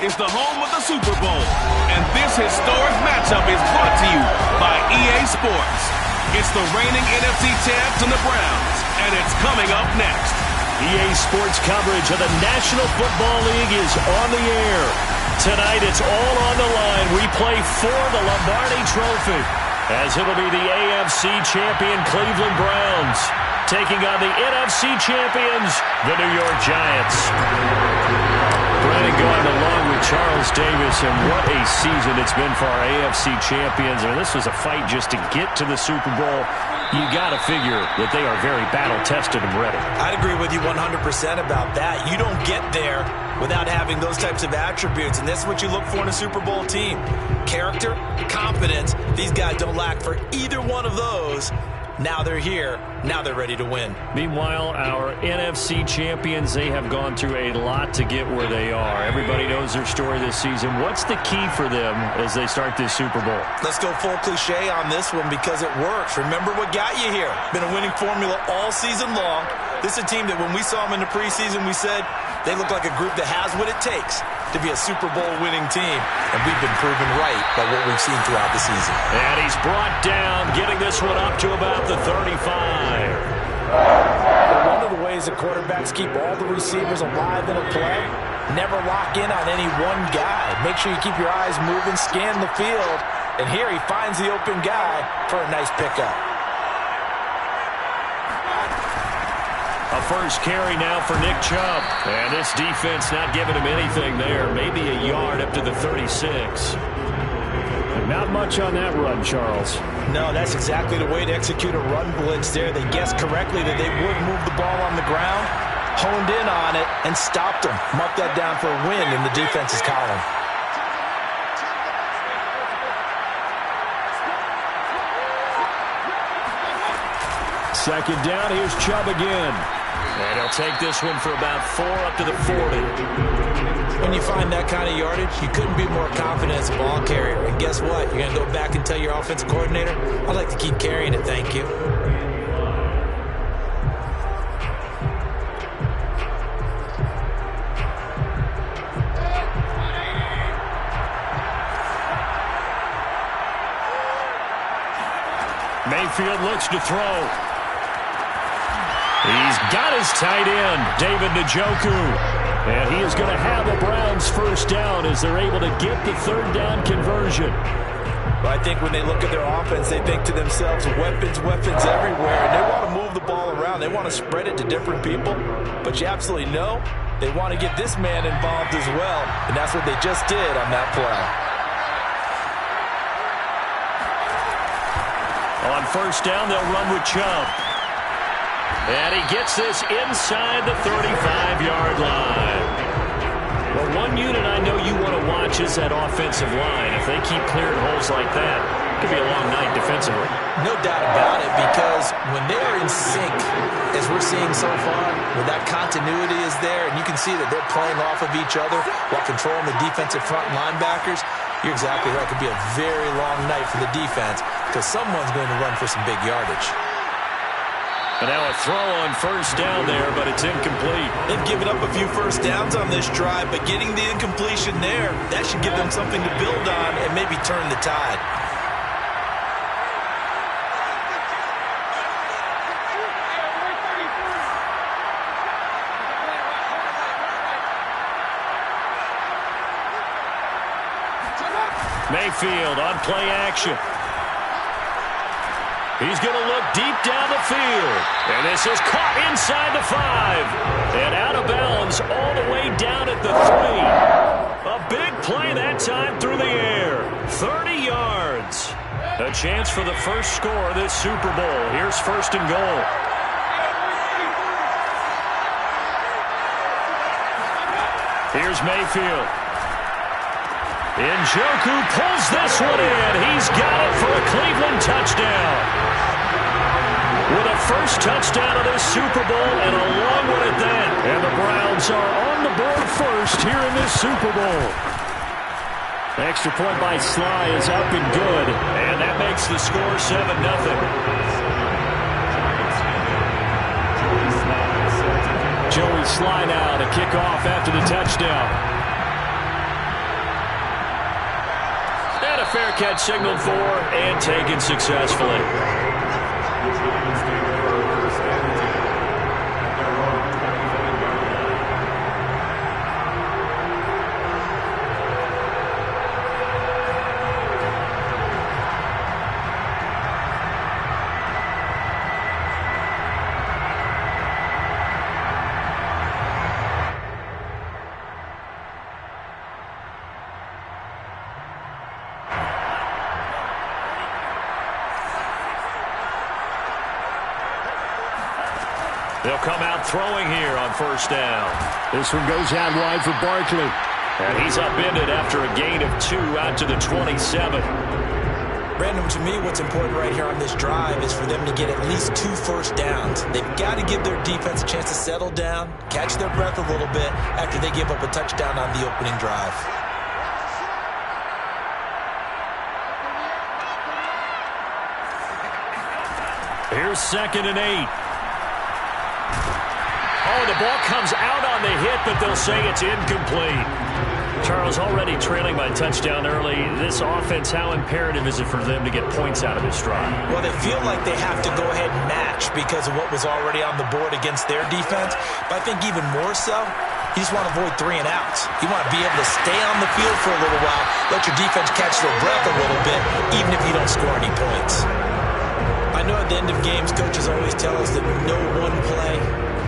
is the home of the Super Bowl, and this historic matchup is brought to you by EA Sports. It's the reigning NFC champs and the Browns, and it's coming up next. EA Sports coverage of the National Football League is on the air. Tonight, it's all on the line. We play for the Lombardi Trophy, as it'll be the AFC champion Cleveland Browns taking on the NFC champions, the New York Giants. Brandon going along with Charles Davis, and what a season it's been for our AFC champions. I mean, this was a fight just to get to the Super Bowl. You got to figure that they are very battle-tested and ready. I'd agree with you 100% about that. You don't get there without having those types of attributes, and this is what you look for in a Super Bowl team. Character, confidence. These guys don't lack for either one of those. Now they're here. Now they're ready to win. Meanwhile, our NFC champions, they have gone through a lot to get where they are. Everybody knows their story this season. What's the key for them as they start this Super Bowl? Let's go full cliche on this one because it works. Remember what got you here. Been a winning formula all season long. This is a team that when we saw them in the preseason, we said they look like a group that has what it takes to be a Super Bowl winning team. And we've been proven right by what we've seen throughout the season. And he's brought down, getting this one up to about the 35. One of the ways that quarterbacks keep all the receivers alive in a play, never lock in on any one guy. Make sure you keep your eyes moving, scan the field. And here he finds the open guy for a nice pickup. A first carry now for Nick Chubb. And this defense not giving him anything there. Maybe a yard up to the 36. Not much on that run, Charles. No, that's exactly the way to execute a run blitz there. They guessed correctly that they would move the ball on the ground, honed in on it, and stopped them. Mark that down for a win in the defense's column. Second down, here's Chubb again. And he'll take this one for about 4 up to the 40. When you find that kind of yardage, you couldn't be more confident as a ball carrier. And guess what? You're going to go back and tell your offensive coordinator, I'd like to keep carrying it, thank you. Mayfield looks to throw. He's got his tight end, David Njoku. And he is going to have the Browns first down as they're able to get the third down conversion. Well, I think when they look at their offense, they think to themselves, weapons, weapons everywhere. And they want to move the ball around. They want to spread it to different people. But you absolutely know they want to get this man involved as well. And that's what they just did on that play. On first down, they'll run with Chubb. And he gets this inside the 35-yard line. Well, one unit I know you want to watch is that offensive line. If they keep clearing holes like that, it could be a long night defensively. No doubt about it, because when they're in sync, as we're seeing so far, when that continuity is there, and you can see that they're playing off of each other while controlling the defensive front linebackers, you're exactly right. It could be a very long night for the defense because someone's going to run for some big yardage. And now a throw on first down there, but it's incomplete. They've given up a few first downs on this drive, but getting the incompletion there, that should give them something to build on and maybe turn the tide. Mayfield on play action. He's going to look deep down the field. And this is caught inside the 5. And out of bounds all the way down at the 3. A big play that time through the air. 30 yards. A chance for the first score of this Super Bowl. Here's first and goal. Here's Mayfield. Njoku pulls this one in. He's got it for a Cleveland touchdown. With a first touchdown of this Super Bowl and a long one at that. And the Browns are on the board first here in this Super Bowl. Extra point by Sly is up and good. And that makes the score 7-0. Joey Sly now to kick off after the touchdown. a fair catch signaled for and taken successfully. They'll come out throwing here on first down. This one goes out wide for Barkley. And he's upended after a gain of 2 out to the 27. Brandon, to me, what's important right here on this drive is for them to get at least 2 first downs. They've got to give their defense a chance to settle down, catch their breath a little bit after they give up a touchdown on the opening drive. Here's 2nd and 8. Oh, the ball comes out on the hit, but they'll say it's incomplete. Charles, already trailing by touchdown early. This offense, how imperative is it for them to get points out of this drive? Well, they feel like they have to go ahead and match because of what was already on the board against their defense. But I think even more so, you just want to avoid 3 and outs. You want to be able to stay on the field for a little while, let your defense catch their breath a little bit, even if you don't score any points. I know at the end of games, coaches always tell us that no one play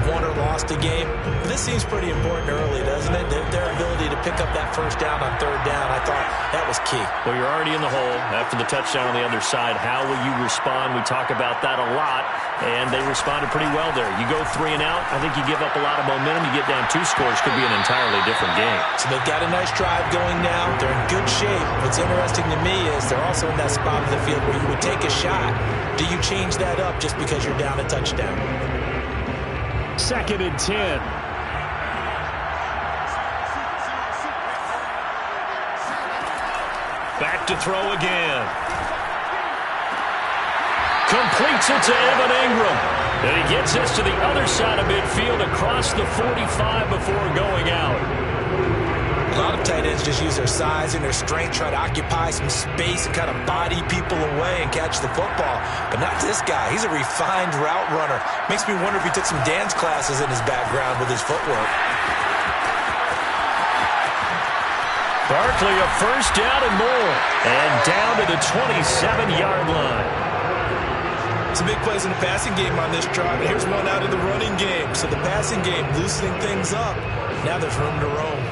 won or lost a game. But this seems pretty important early, doesn't it? Their ability to pick up that first down on 3rd down, I thought that was key. Well, you're already in the hole after the touchdown on the other side. How will you respond? We talk about that a lot, and they responded pretty well there. You go 3 and out, I think you give up a lot of momentum. You get down 2 scores, could be an entirely different game. So they've got a nice drive going now. They're in good shape. What's interesting to me is they're also in that spot of the field where you would take a shot. Do you change that up just because you're down a touchdown? 2nd and 10. Back to throw again. Completes it to Evan Ingram. And he gets this to the other side of midfield across the 45 before going out. A lot of tight ends just use their size and their strength, try to occupy some space and kind of body people away and catch the football. But not this guy. He's a refined route runner. Makes me wonder if he took some dance classes in his background with his footwork. Barkley a first down and more. And down to the 27-yard line. Some big plays in the passing game on this drive. And here's one out of the running game. So the passing game loosening things up. Now there's room to roam.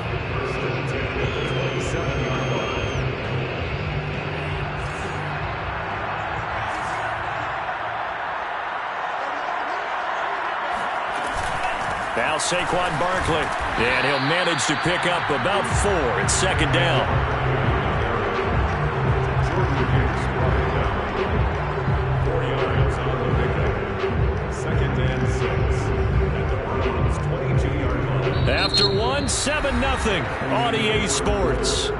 Now Saquon Barkley, and he'll manage to pick up about 4 in 2nd down. After 1, 7-0 on EA Sports.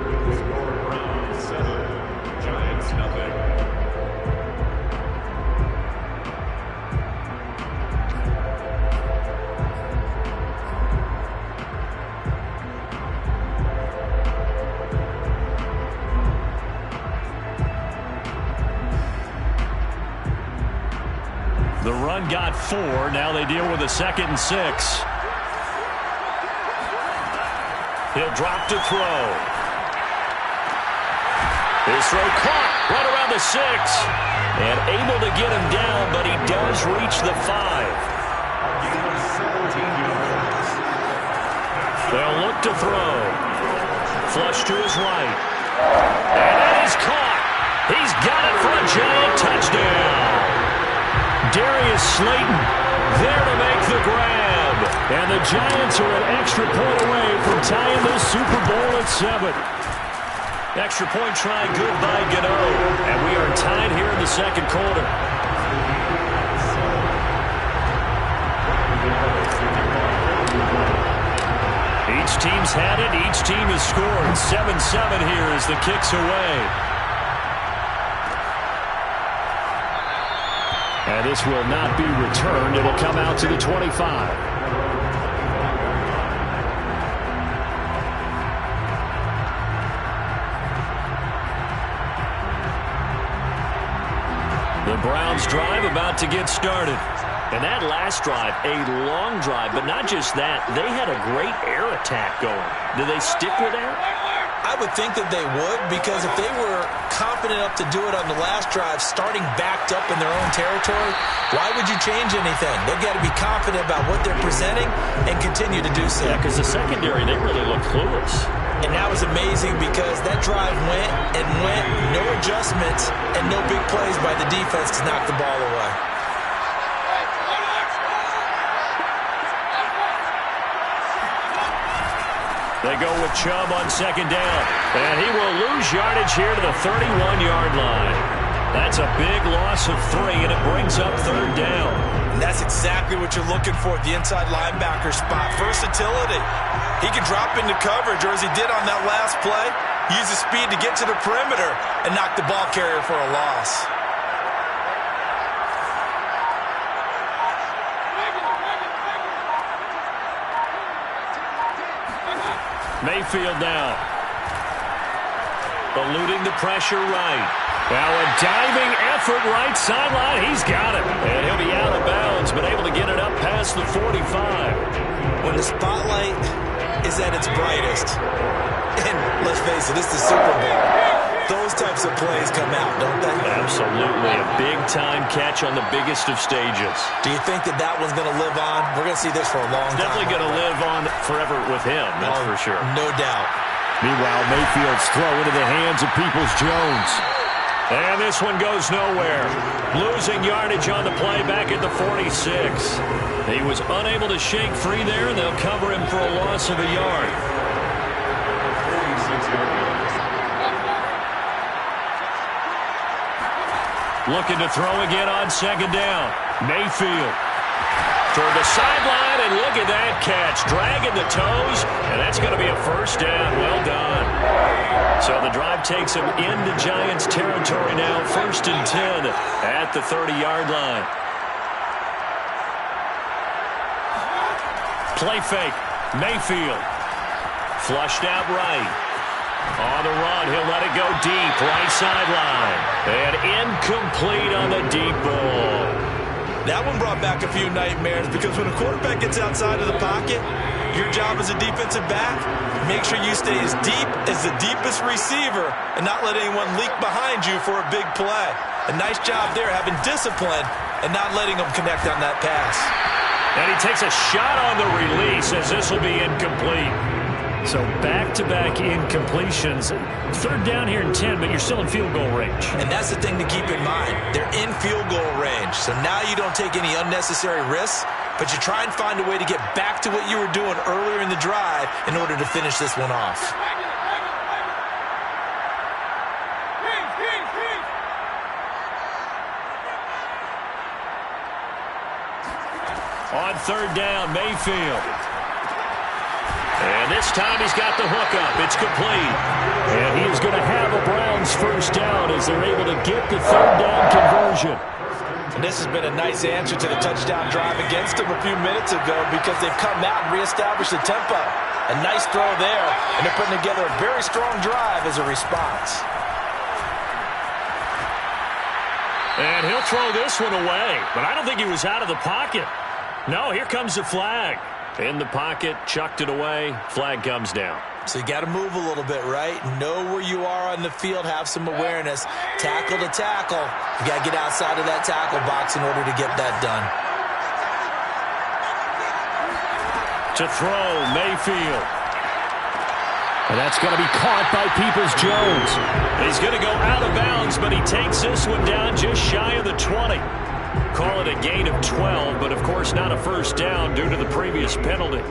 The run got 4. Now they deal with a 2nd and 6. He'll drop to throw. His throw caught right around the 6. And able to get him down, but he does reach the 5. They'll look to throw. Flush to his right. And that is caught. He's got it for a giant touchdown. Darius Slayton there to make the grab. And the Giants are an extra point away from tying the Super Bowl at 7. Extra point try good by Gano. And we are tied here in the 2nd quarter. Each team's had it. Each team has scored. 7-7 here as the kick's away. And this will not be returned. It'll come out to the 25. The Browns drive about to get started. And that last drive, a long drive, but not just that. They had a great air attack going. Do they stick with that? I would think that they would, because if they were confident enough to do it on the last drive, starting backed up in their own territory, why would you change anything? They've got to be confident about what they're presenting and continue to do so. Yeah, because the secondary, they really look clueless. And that was amazing because that drive went and went, no adjustments, and no big plays by the defense to knock the ball away. They go with Chubb on second down. And he will lose yardage here to the 31-yard line. That's a big loss of 3, and it brings up third down. And that's exactly what you're looking for at the inside linebacker spot. Versatility. He can drop into coverage, or as he did on that last play, use his speed to get to the perimeter and knock the ball carrier for a loss. Mayfield now. Eluding the pressure right. Now a diving effort right sideline. He's got it. And he'll be out of bounds, but able to get it up past the 45. When the spotlight is at its brightest, and let's face it, it's the Super Bowl, those types of plays come out, don't they? Absolutely. A big-time catch on the biggest of stages. Do you think that one's going to live on? We're going to see this for a long time. Definitely going to live on forever with him, that's for sure. No doubt. Meanwhile, Mayfield's throw into the hands of Peoples-Jones. And this one goes nowhere. Losing yardage on the play back at the 46. He was unable to shake free there, and they'll cover him for a loss of a yard. Looking to throw again on second down. Mayfield toward the sideline, and look at that catch. Dragging the toes, and that's going to be a first down. Well done. So the drive takes him into Giants territory now. 1st and 10 at the 30-yard line. Play fake. Mayfield. Flushed out right. On the run, he'll let it go deep. Right sideline. And incomplete on the deep ball. That one brought back a few nightmares because when a quarterback gets outside of the pocket, your job as a defensive back, make sure you stay as deep as the deepest receiver and not let anyone leak behind you for a big play. A nice job there having discipline and not letting them connect on that pass. And he takes a shot on the release as this will be incomplete. So back-to-back incompletions. 3rd down here and 10, but you're still in field goal range. And that's the thing to keep in mind. They're in field goal range. So now you don't take any unnecessary risks, but you try and find a way to get back to what you were doing earlier in the drive in order to finish this one off. On 3rd down, Mayfield. And this time he's got the hookup. It's complete. And he is going to have a Browns first down as they're able to get the 3rd down conversion. And this has been a nice answer to the touchdown drive against them a few minutes ago because they've come out and reestablished the tempo. A nice throw there, and they're putting together a very strong drive as a response. And he'll throw this one away, but I don't think he was out of the pocket. No, here comes the flag. In the pocket, chucked it away, flag comes down. So you got to move a little bit, right? Know where you are on the field, have some awareness. Tackle to tackle. You got to get outside of that tackle box in order to get that done. To throw, Mayfield. And that's going to be caught by Peoples-Jones. He's going to go out of bounds, but he takes this one down just shy of the 20. Call it a gain of 12, but of course not a first down due to the previous penalty.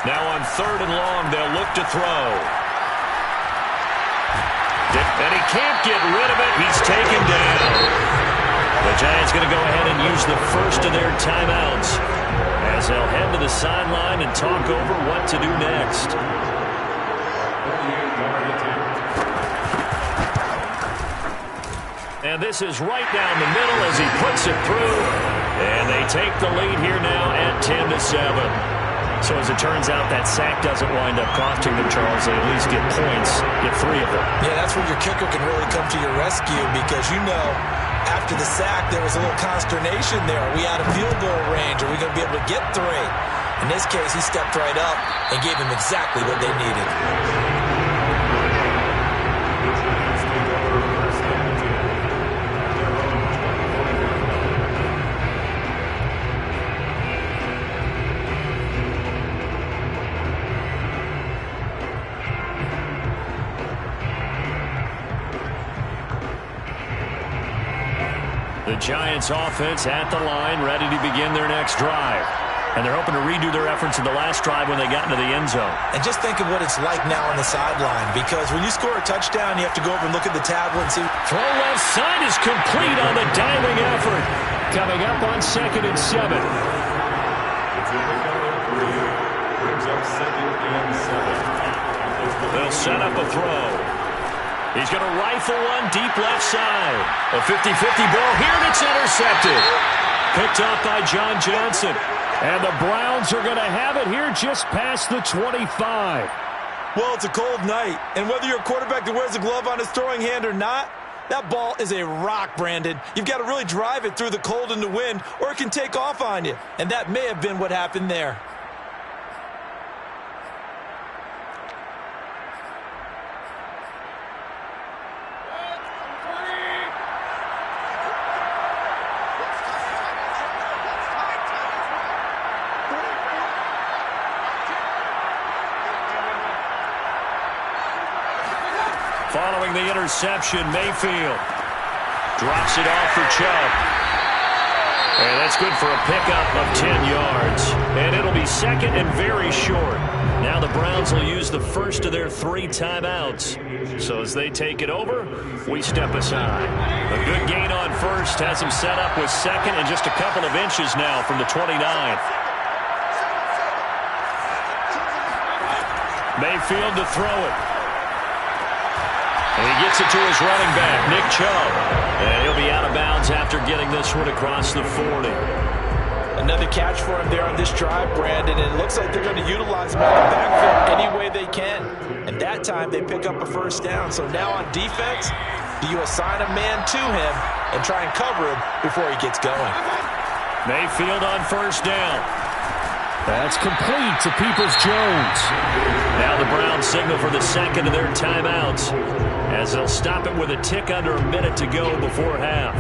Now on 3rd and long, they'll look to throw. And he can't get rid of it. He's taken down. The Giants going to go ahead and use the first of their timeouts as they'll head to the sideline and talk over what to do next. And this is right down the middle as he puts it through. And they take the lead here now at 10-7. So as it turns out, that sack doesn't wind up costing them, Charles. They at least get points, get 3 of them. Yeah, that's where your kicker can really come to your rescue because, you know, after the sack, there was a little consternation there. Are we out of field goal range? Are we going to be able to get 3? In this case, he stepped right up and gave them exactly what they needed. The Giants offense at the line, ready to begin their next drive. And they're hoping to redo their efforts in the last drive when they got into the end zone. And just think of what it's like now on the sideline, because when you score a touchdown, you have to go over and look at the tablet and see. Throw left side is complete on the diving effort. Coming up on 2nd and 7. They'll set up a throw. He's going to rifle one deep left side. A 50-50 ball here, and it's intercepted. Picked up by John Johnson. And the Browns are going to have it here just past the 25. Well, it's a cold night, and whether you're a quarterback that wears a glove on his throwing hand or not, that ball is a rock, Brandon. You've got to really drive it through the cold and the wind, or it can take off on you. And that may have been what happened there. Following the interception, Mayfield drops it off for Chubb. And that's good for a pickup of 10 yards. And it'll be 2nd and very short. Now the Browns will use the first of their 3 timeouts. So as they take it over, we step aside. A good gain on first has them set up with 2nd and just a couple of inches now from the 29. Mayfield to throw it. And he gets it to his running back, Nick Chubb. And he'll be out of bounds after getting this one across the 40. Another catch for him there on this drive, Brandon. And it looks like they're going to utilize him out of the backfield any way they can. And that time they pick up a first down. So now on defense, do you assign a man to him and try and cover him before he gets going? Mayfield on first down. That's complete to Peoples-Jones. Now the Browns signal for the 2nd of their timeouts as they'll stop it with a tick under a minute to go before half.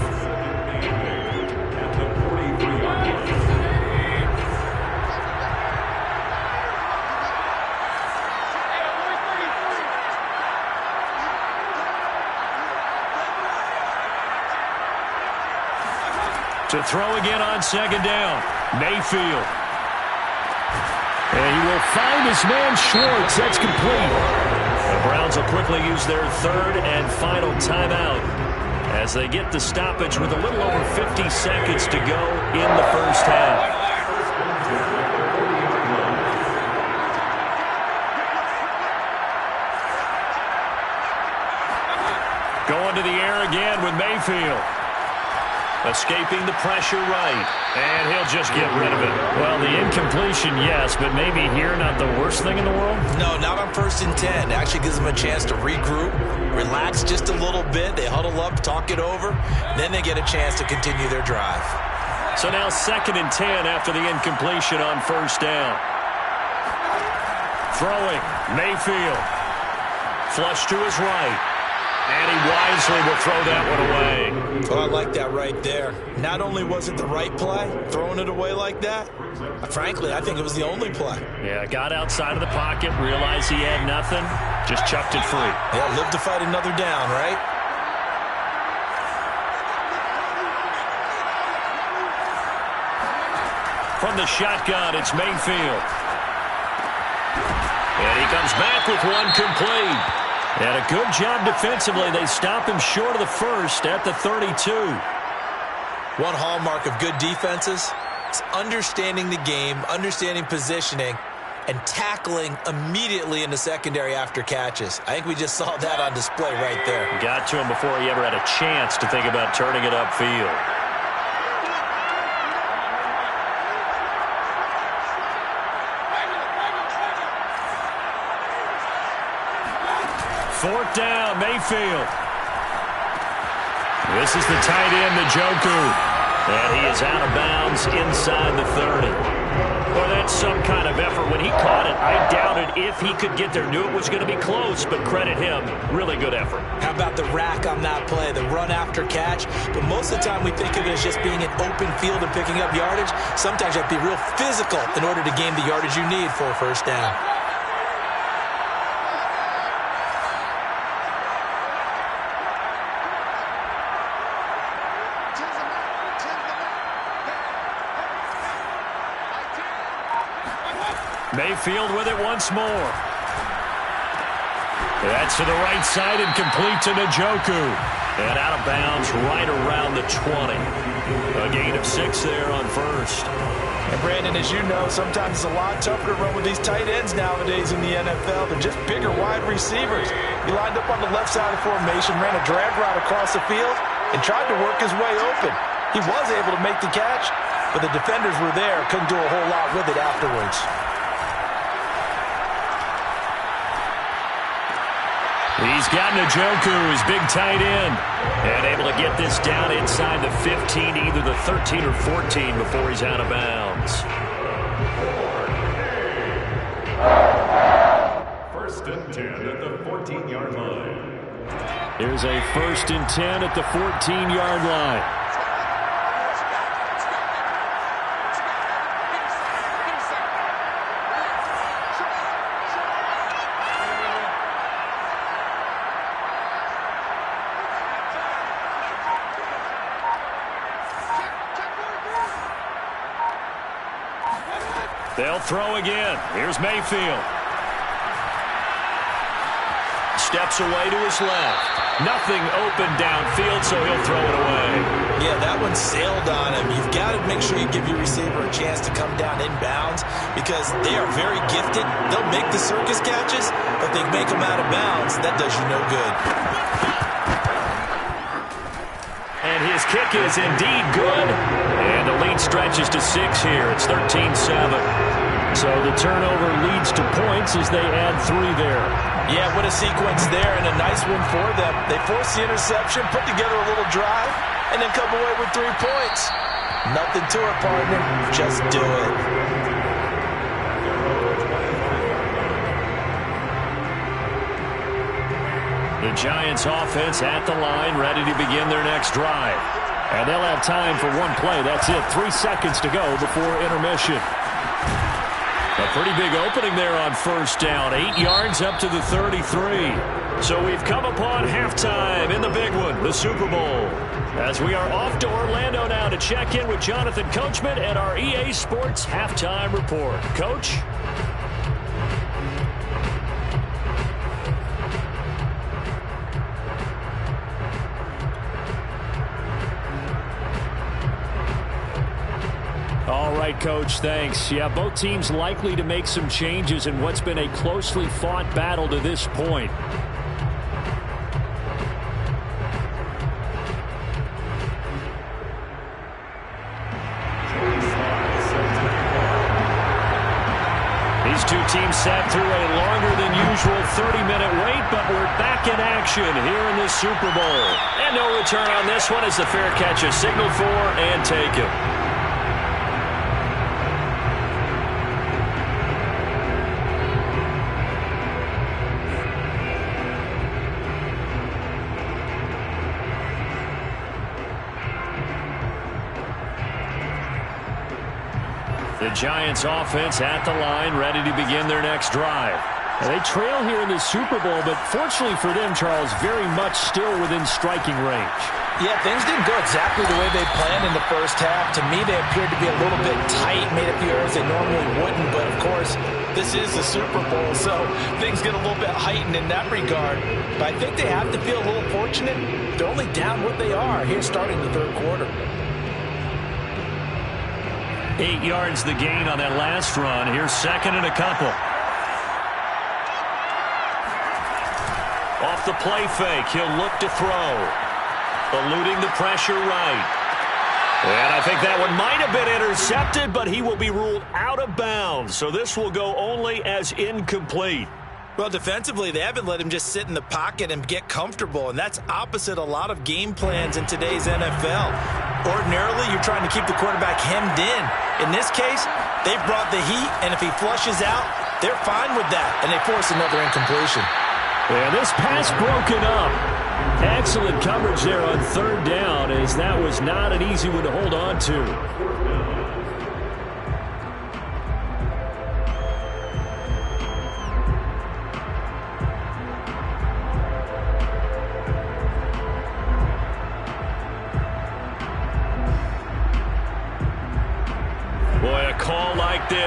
To throw again on 2nd down, Mayfield. And he will find his man Schwartz. That's complete. The Browns will quickly use their 3rd and final timeout as they get the stoppage with a little over 50 seconds to go in the first half. Going to the air again with Mayfield. Escaping the pressure right. And he'll just get rid of it. Well, the incompletion, yes, but maybe here not the worst thing in the world? No, not on 1st and 10. It actually gives them a chance to regroup, relax just a little bit. They huddle up, talk it over. Then they get a chance to continue their drive. So now 2nd and 10 after the incompletion on first down. Throwing, Mayfield. Flush to his right. And he wisely will throw that one away. Well, I like that right there. Not only was it the right play, throwing it away like that, frankly, I think it was the only play. Yeah, got outside of the pocket, realized he had nothing, just chucked it free. Yeah, live to fight another down, right? From the shotgun, it's Mayfield. And he comes back with one complete. And a good job defensively. They stop him short of the first at the 32. One hallmark of good defenses is understanding the game, understanding positioning, and tackling immediately in the secondary after catches. I think we just saw that on display right there. Got to him before he ever had a chance to think about turning it upfield. Fourth down, Mayfield. This is the tight end, Njoku. And he is out of bounds inside the 30. Well, that's some kind of effort. When he caught it, I doubted if he could get there. Knew it was going to be close, but credit him. Really good effort. How about the rack on that play, the run after catch? But most of the time we think of it as just being an open field and picking up yardage. Sometimes you have to be real physical in order to gain the yardage you need for a first down. Mayfield with it once more. That's to the right side and complete to Njoku. And out of bounds right around the 20. A gain of 6 there on first. And Brandon, as you know, sometimes it's a lot tougher to run with these tight ends nowadays in the NFL. They're just bigger wide receivers. He lined up on the left side of the formation, ran a drag route across the field, and tried to work his way open. He was able to make the catch, but the defenders were there, couldn't do a whole lot with it afterwards. He's got Njoku, his big tight end, and able to get this down inside the 15, either the 13 or 14 before he's out of bounds. First and 10 at the 14-yard line. Here's a first and 10 at the 14-yard line. They'll throw again. Here's Mayfield. Steps away to his left. Nothing open downfield, so he'll throw it away. Yeah, that one sailed on him. You've got to make sure you give your receiver a chance to come down inbounds because they are very gifted. They'll make the circus catches, but they make them out of bounds. That does you no good. And his kick is indeed good. And the lead stretches to 6 here. It's 13-7. So the turnover leads to points as they add 3 there. Yeah, what a sequence there and a nice one for them. They force the interception, put together a little drive, and then come away with 3 points. Nothing to it, partner. Just do it. The Giants offense at the line, ready to begin their next drive. And they'll have time for one play. That's it. 3 seconds to go before intermission. A pretty big opening there on first down. 8 yards up to the 33. So we've come upon halftime in the big one, the Super Bowl. As we are off to Orlando now to check in with Jonathan Coachman and our EA Sports Halftime Report. Coach? All right, Coach, thanks. Yeah, both teams likely to make some changes in what's been a closely fought battle to this point. These two teams sat through a longer than usual 30-minute wait, but we're back in action here in the Super Bowl. And no return on this one as the fair catch is signaled for and taken. The Giants offense at the line, ready to begin their next drive. Now, they trail here in the Super Bowl, but fortunately for them, Charles, very much still within striking range. Yeah, things didn't go exactly the way they planned in the first half. To me, they appeared to be a little bit tight, made a few errors they normally wouldn't, but of course, this is the Super Bowl, so things get a little bit heightened in that regard. But I think they have to feel a little fortunate. They're only down what they are here starting the third quarter. 8 yards the gain on that last run. Here's second and a couple. Off the play fake, he'll look to throw. Eluding the pressure right. And I think that one might have been intercepted, but he will be ruled out of bounds. So this will go only as incomplete. Well, defensively, they haven't let him just sit in the pocket and get comfortable, and that's opposite a lot of game plans in today's NFL. Ordinarily, you're trying to keep the quarterback hemmed in. In this case, they've brought the heat, and if he flushes out, they're fine with that, and they force another incompletion. And this pass broken up. Excellent coverage there on third down, as that was not an easy one to hold on to.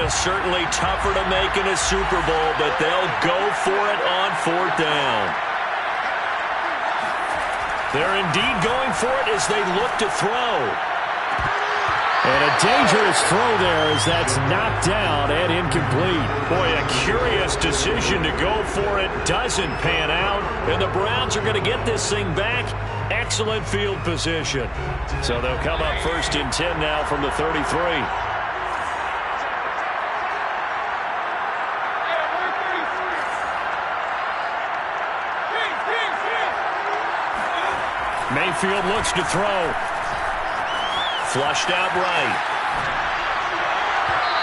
Certainly tougher to make in a Super Bowl, but they'll go for it on fourth down. They're indeed going for it as they look to throw. And a dangerous throw there as that's knocked down and incomplete. Boy, a curious decision to go for it. Doesn't pan out. And the Browns are going to get this thing back. Excellent field position. So they'll come up first and 10 now from the 33. Mayfield looks to throw. Flushed out right.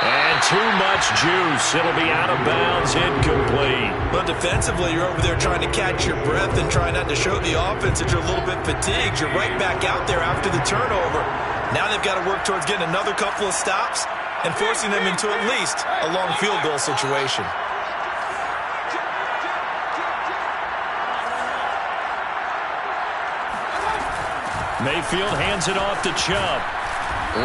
And too much juice. It'll be out of bounds, incomplete. But defensively, you're over there trying to catch your breath and try not to show the offense that you're a little bit fatigued. You're right back out there after the turnover. Now they've got to work towards getting another couple of stops and forcing them into at least a long field goal situation. Mayfield hands it off to Chubb.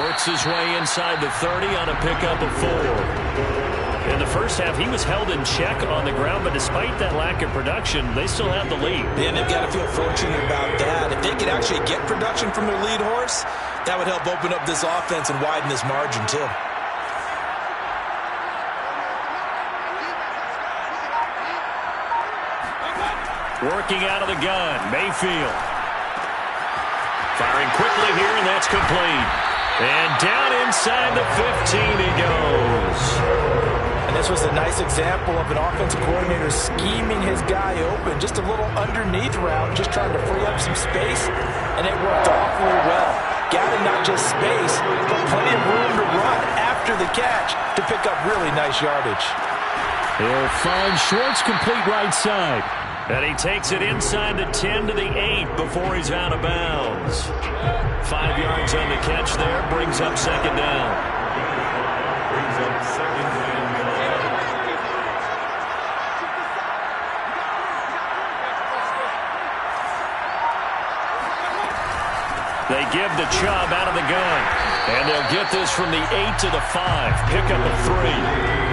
Works his way inside the 30 on a pickup of 4. In the first half, he was held in check on the ground, but despite that lack of production, they still have the lead. And they've got to feel fortunate about that. If they could actually get production from their lead horse, that would help open up this offense and widen this margin, too. Working out of the gun, Mayfield. Firing quickly here, and that's complete. And down inside the 15 he goes. And this was a nice example of an offensive coordinator scheming his guy open. Just a little underneath route, just trying to free up some space, and it worked awfully well. Got him not just space, but plenty of room to run after the catch to pick up really nice yardage. He'll find Schwartz complete right side. And he takes it inside the 10 to the 8 before he's out of bounds. 5 yards on the catch there, brings up second down. They give the Chubb out of the gun. And they'll get this from the 8 to the 5. Pickup of 3.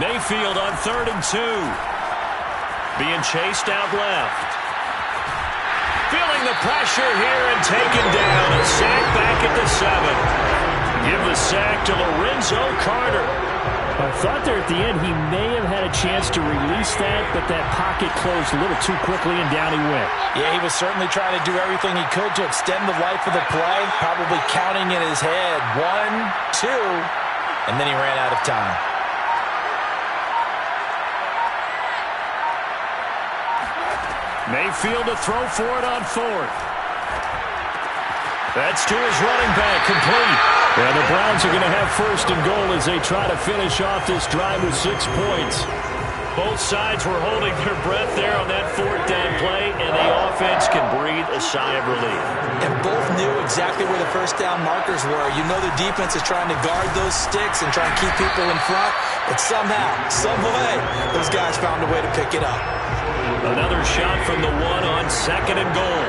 Mayfield on 3rd and 2. Being chased out left. Feeling the pressure here and taken down. A sack back at the 7. Give the sack to Lorenzo Carter. I thought there at the end he may have had a chance to release that, but that pocket closed a little too quickly and down he went. Yeah, he was certainly trying to do everything he could to extend the life of the play, probably counting in his head 1, 2, and then he ran out of time. Mayfield to throw for it on 4th. That's to his running back, complete. And the Browns are going to have 1st and goal as they try to finish off this drive with 6 points. Both sides were holding their breath there on that 4th down play, and the offense can breathe a sigh of relief. And both knew exactly where the 1st down markers were. You know the defense is trying to guard those sticks and try and keep people in front, but somehow, some way, those guys found a way to pick it up. Another shot from the 1 on 2nd and goal.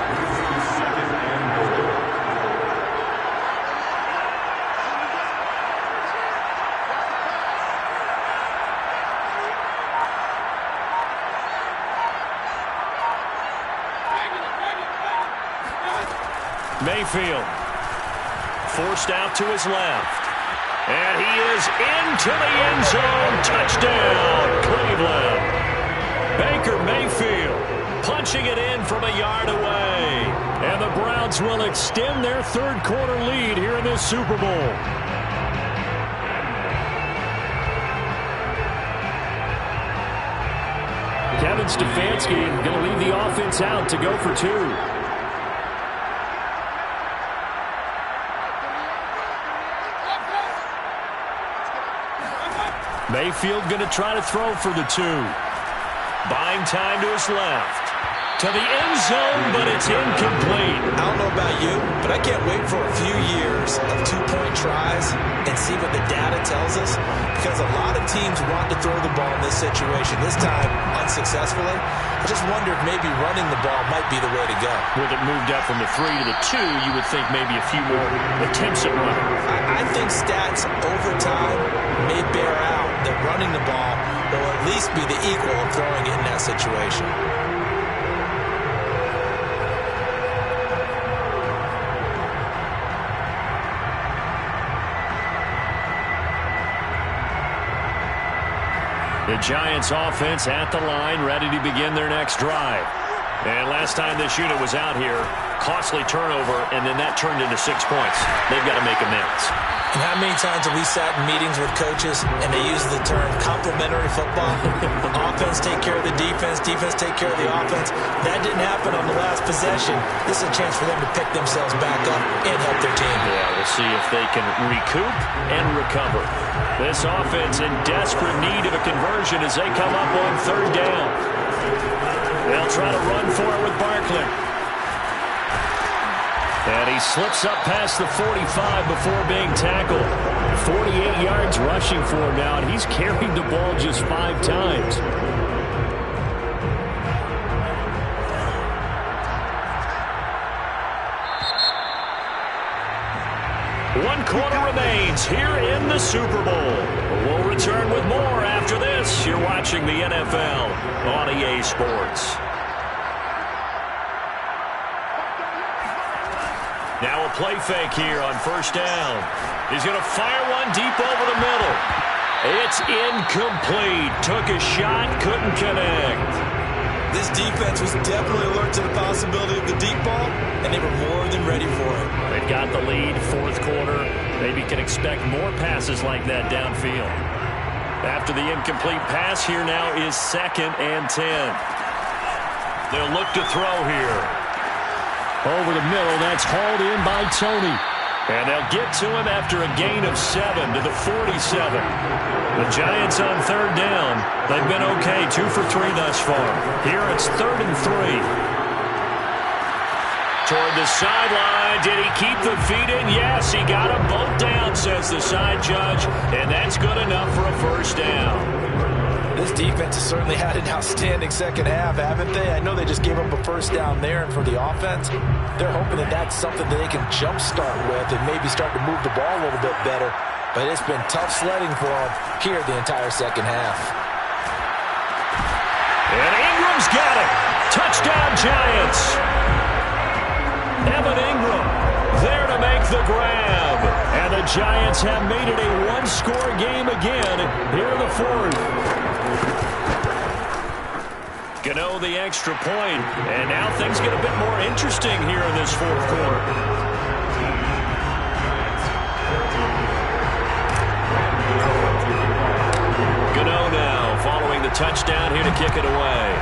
Mayfield forced out to his left. And he is into the end zone. Touchdown, Cleveland. Baker Mayfield punching it in from a yard away. And the Browns will extend their third-quarter lead here in this Super Bowl. Kevin Stefanski going to leave the offense out to go for two. Mayfield going to try to throw for the two. Buying time to his left. To the end zone, but it's incomplete. I don't know about you, but I can't wait for a few years of two-point tries and see what the data tells us, because a lot of teams want to throw the ball in this situation, this time unsuccessfully. I just wonder if maybe running the ball might be the way to go. With it moved up from the 3 to the 2, you would think maybe a few more attempts at running. I think stats over time may bear out that running the ball will at least be the equal of throwing it in that situation. The Giants offense at the line, ready to begin their next drive. And last time this unit was out here, costly turnover, and then that turned into 6 points. They've got to make amends. And how many times have we sat in meetings with coaches and they use the term complementary football? Offense take care of the defense, defense take care of the offense. That didn't happen on the last possession. This is a chance for them to pick themselves back up and help their team. Yeah, we'll see if they can recoup and recover. This offense in desperate need of a conversion as they come up on third down. They'll try to run for it with Barkley. And he slips up past the 45 before being tackled. 48 yards rushing for him now, and he's carried the ball just 5 times. One quarter remains here in the Super Bowl. We'll return with more after this. You're watching the NFL on EA Sports. Now a play fake here on first down. He's going to fire one deep over the middle. It's incomplete. Took a shot, couldn't connect. This defense was definitely alert to the possibility of the deep ball, and they were more than ready for it. They've got the lead, fourth quarter. Maybe can expect more passes like that downfield. After the incomplete pass, here now is 2nd and 10. They'll look to throw here. Over the middle, that's hauled in by Tony. And they'll get to him after a gain of 7 to the 47. The Giants on third down. They've been okay, 2 for 3 thus far. Here it's 3rd and 3. Toward the sideline. Did he keep the feet in? Yes, he got them both down, says the side judge. And that's good enough for a first down. This defense has certainly had an outstanding second half, haven't they? I know they just gave up a first down there, and for the offense, they're hoping that that's something that they can jumpstart with and maybe start to move the ball a little bit better. But it's been tough sledding for them here the entire second half. And Ingram's got it. Touchdown, Giants. Evan Ingram there to make the grab. And the Giants have made it a one-score game again here in the fourth. Gano the extra point, and now things get a bit more interesting here in this fourth quarter. Gano now following the touchdown here to kick it away.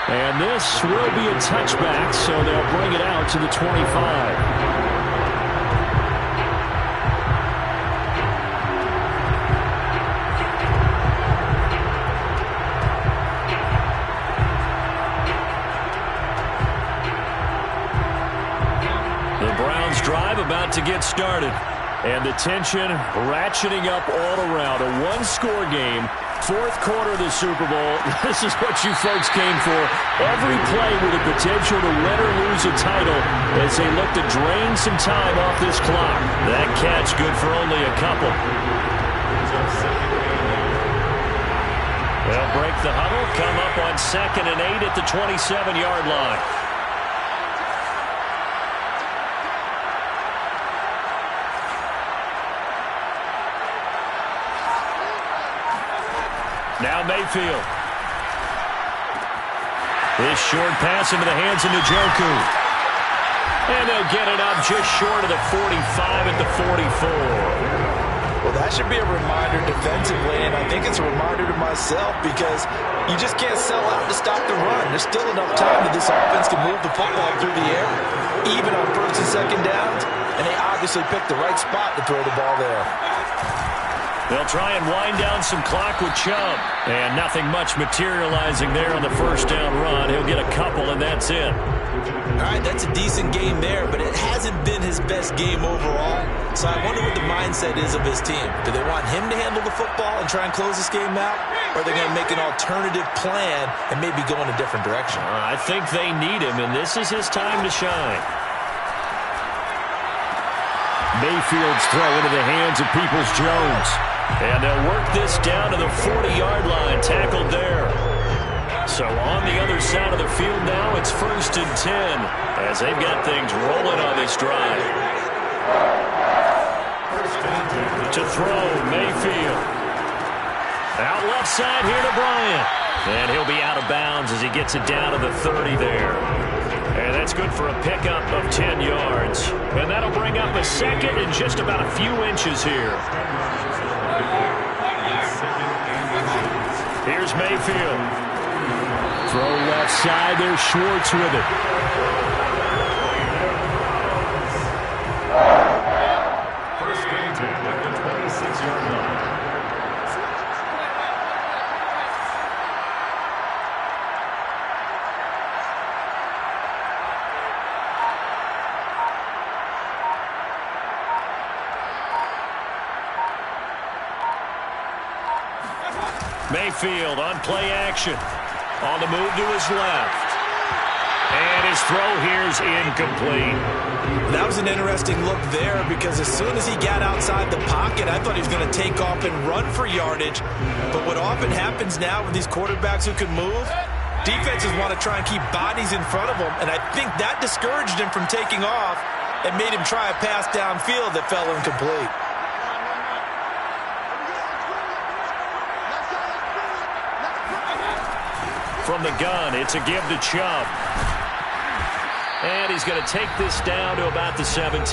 And this will be a touchback, so they'll bring it out to the 25. Drive about to get started, and the tension ratcheting up all around. A one-score game, fourth quarter of the Super Bowl. This is what you folks came for. Every play with the potential to win or lose a title as they look to drain some time off this clock. That catch good for only a couple. They'll break the huddle, come up on 2nd and 8 at the 27-yard line. Now Mayfield. This short pass into the hands of Njoku. And they'll get it up just short of the 45 at the 44. Well, that should be a reminder defensively, and I think it's a reminder to myself because you just can't sell out to stop the run. There's still enough time that this offense can move the football through the air, even on 1st and 2nd downs, and they obviously picked the right spot to throw the ball there. They'll try and wind down some clock with Chubb. And nothing much materializing there on the 1st down run. He'll get a couple, and that's it. All right, that's a decent game there, but it hasn't been his best game overall. So I wonder what the mindset is of his team. Do they want him to handle the football and try and close this game out? Or are they going to make an alternative plan and maybe go in a different direction? I think they need him, and this is his time to shine. Mayfield's throw into the hands of Peoples-Jones. And they'll work this down to the 40-yard line, tackled there. So on the other side of the field now, it's 1st and 10 as they've got things rolling on this drive. To throw, Mayfield. Out left side here to Bryant. And he'll be out of bounds as he gets it down to the 30 there. And that's good for a pickup of 10 yards. And that'll bring up a 2nd and just about a few inches here. Here's Mayfield. Throw left side. There's Schwartz with it. First and 10 at the 26-yard line. Mayfield on play action. On the move to his left. And his throw here's incomplete. That was an interesting look there because as soon as he got outside the pocket, I thought he was going to take off and run for yardage. But what often happens now with these quarterbacks who can move, defenses want to try and keep bodies in front of them. And I think that discouraged him from taking off and made him try a pass downfield that fell incomplete. From the gun, it's a give to Chubb. And he's going to take this down to about the 17.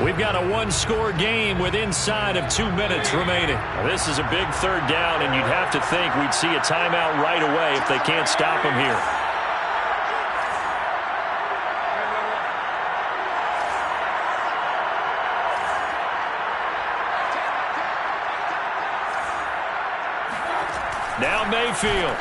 We've got a one-score game with inside of 2 minutes remaining. This is a big 3rd down, and you'd have to think we'd see a timeout right away if they can't stop him here. Now Mayfield.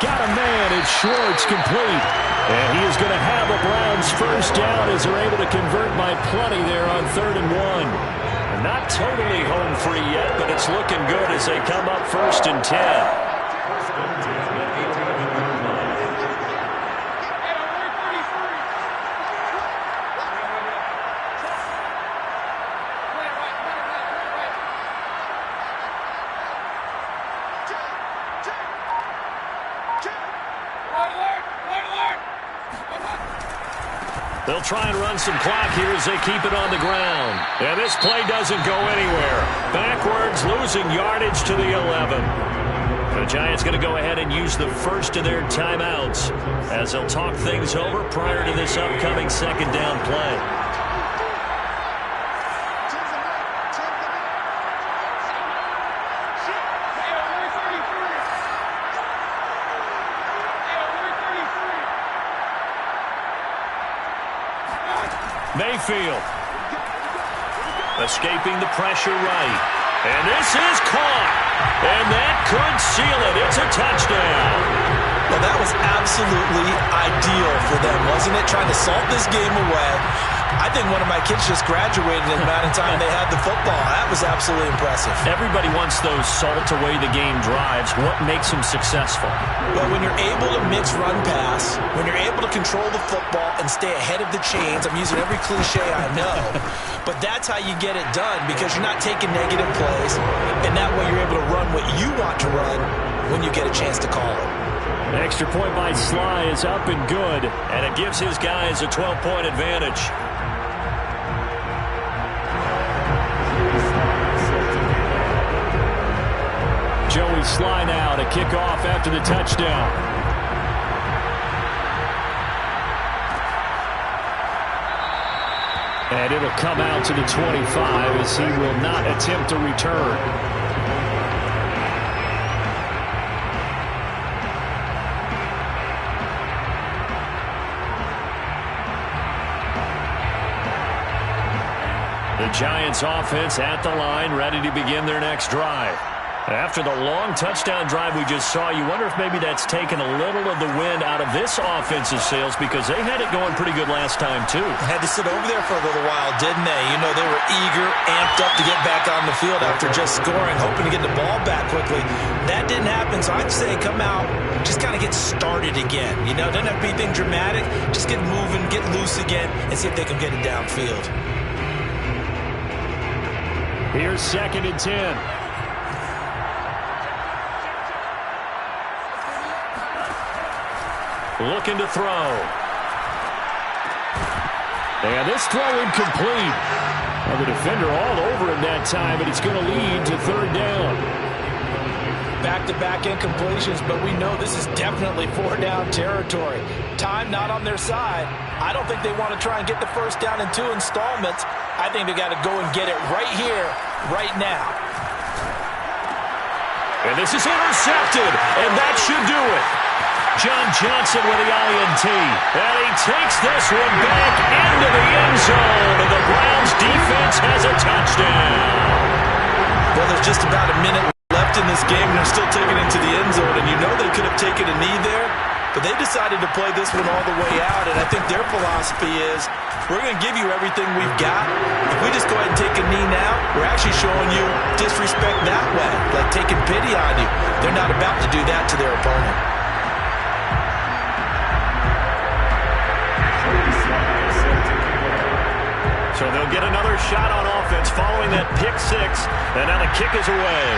Got a man. It's Schwartz complete. And he is going to have the Browns 1st down as they're able to convert by plenty there on 3rd and 1. Not totally home free yet, but it's looking good as they come up 1st and 10. First and 10 at 18-yard line. They'll try and run some clock here as they keep it on the ground. And this play doesn't go anywhere. Backwards, losing yardage to the 11. The Giants going to go ahead and use the first of their timeouts as they'll talk things over prior to this upcoming 2nd down play. Mayfield escaping the pressure right. And this is caught. And that could seal it. It's a touchdown. Well, that was absolutely ideal for them, wasn't it? Trying to salt this game away. I think one of my kids just graduated in the amount of time they had the football. That was absolutely impressive. Everybody wants those salt-away-the-game drives. What makes them successful? But when you're able to mix run-pass, when you're able to control the football and stay ahead of the chains, I'm using every cliche I know, but that's how you get it done because you're not taking negative plays, and that way you're able to run what you want to run when you get a chance to call it. An extra point by Sly is up and good. And it gives his guys a 12-point advantage. Joey Sly now to kick off after the touchdown. And it'll come out to the 25 as he will not attempt to return. The Giants offense at the line, ready to begin their next drive. After the long touchdown drive we just saw, you wonder if maybe that's taken a little of the wind out of this offensive sails because they had it going pretty good last time, too. Had to sit over there for a little while, didn't they? You know, they were eager, amped up to get back on the field after just scoring, hoping to get the ball back quickly. That didn't happen, so I'd say come out, just kind of get started again. You know, doesn't have to be anything dramatic. Just get moving, get loose again, and see if they can get it downfield. Here's 2nd and 10. Looking to throw. And this throw incomplete. Well, the defender all over him that time, and it's going to lead to 3rd down. Back-to-back incompletions, but we know this is definitely 4-down territory. Time not on their side. I don't think they want to try and get the first down in 2 installments. I think they got to go and get it right here, right now. And this is intercepted, and that should do it. John Johnson with the INT. And he takes this one back into the end zone. And the Browns defense has a touchdown. Well, there's just about a minute left in this game, and they're still taking it to the end zone. And you know they could have taken a knee there, but they decided to play this one all the way out. And I think their philosophy is, we're going to give you everything we've got. If we just go ahead and take a knee now, we're actually showing you disrespect that way, like taking pity on you. They're not about to do that to their opponent. So they'll get another shot on offense following that pick 6, and now the kick is away.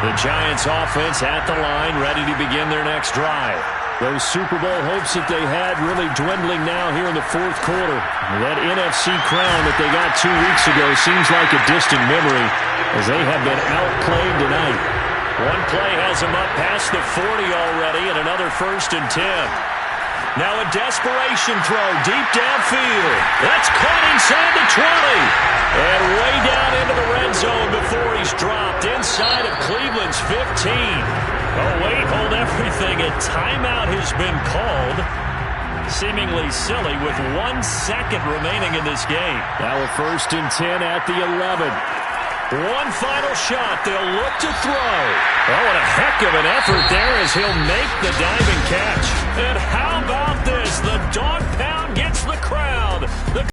The Giants offense at the line, ready to begin their next drive. Those Super Bowl hopes that they had really dwindling now here in the 4th quarter. That NFC crown that they got 2 weeks ago seems like a distant memory as they have been outplayed tonight. One play has them up past the 40 already and another 1st and 10. Now a desperation throw deep downfield. That's caught inside the 20. And way down into the red zone before he's dropped inside of Cleveland's 15. Oh, wait, hold everything. A timeout has been called. Seemingly silly with 1 second remaining in this game. Now a 1st and 10 at the 11. One final shot. They'll look to throw. Oh, and a heck of an effort there as he'll make the diving catch. And how about this? The dog pound gets the crowd.